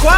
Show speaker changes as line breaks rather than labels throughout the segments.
Quoi?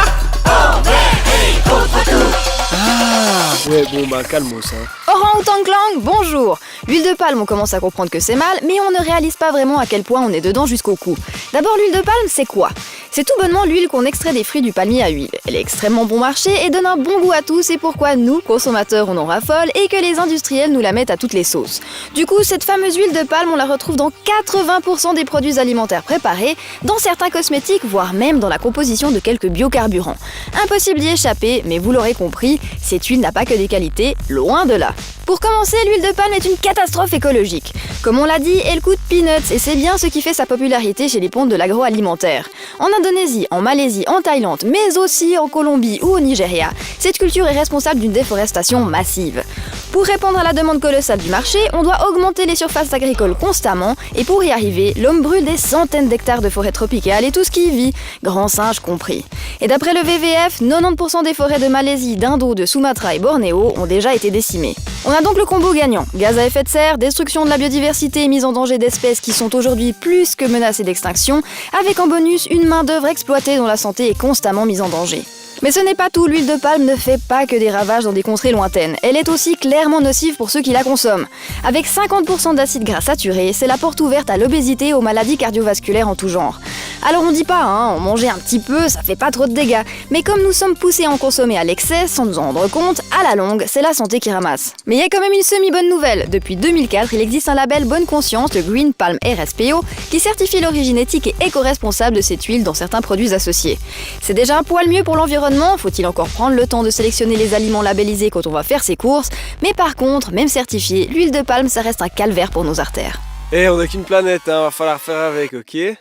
Ouais, bon bah calmos hein.
Orang-outang Clang, bonjour. L'huile de palme, on commence à comprendre que c'est mal, mais on ne réalise pas vraiment à quel point on est dedans jusqu'au cou. D'abord, l'huile de palme, c'est quoi? C'est tout bonnement l'huile qu'on extrait des fruits du palmier à huile. Elle est extrêmement bon marché et donne un bon goût à tout, c'est pourquoi nous, consommateurs, on en raffole et que les industriels nous la mettent à toutes les sauces. Du coup, cette fameuse huile de palme, on la retrouve dans 80% des produits alimentaires préparés, dans certains cosmétiques, voire même dans la composition de quelques biocarburants. Impossible d'y échapper, mais vous l'aurez compris, cette huile n'a pas que des qualités, loin de là. Pour commencer, l'huile de palme est une catastrophe écologique. Comme on l'a dit, elle coûte peanuts et c'est bien ce qui fait sa popularité chez les pontes de l'agroalimentaire. En Indonésie, en Malaisie, en Thaïlande, mais aussi en Colombie ou au Nigeria, cette culture est responsable d'une déforestation massive. Pour répondre à la demande colossale du marché, on doit augmenter les surfaces agricoles constamment et pour y arriver, l'homme brûle des centaines d'hectares de forêts tropicales et tout ce qui y vit, grands singes compris. Et d'après le WWF, 90% des forêts de Malaisie, d'Indo, de Sumatra et Bornéo ont déjà été décimées. On a donc le combo gagnant, gaz à effet de serre, destruction de la biodiversité et mise en danger d'espèces qui sont aujourd'hui plus que menacées d'extinction, avec en bonus une main-d'œuvre exploitée dont la santé est constamment mise en danger. Mais ce n'est pas tout, l'huile de palme ne fait pas que des ravages dans des contrées lointaines, elle est aussi clairement nocive pour ceux qui la consomment. Avec 50% d'acides gras saturés, c'est la porte ouverte à l'obésité et aux maladies cardiovasculaires en tout genre. Alors on dit pas, en manger un petit peu, ça fait pas trop de dégâts, mais comme nous sommes poussés à en consommer à l'excès, sans nous en rendre compte, à la longue, c'est la santé qui ramasse. Mais il y a quand même une semi-bonne nouvelle, depuis 2004, il existe un label Bonne Conscience, le Green Palm RSPO, qui certifie l'origine éthique et éco-responsable de cette huile dans certains produits associés. C'est déjà un poil mieux pour l'environnement, faut-il encore prendre le temps de sélectionner les aliments labellisés quand on va faire ses courses, mais par contre, même certifiée, l'huile de palme ça reste un calvaire pour nos artères.
On a qu'une planète hein, va falloir faire avec, ok?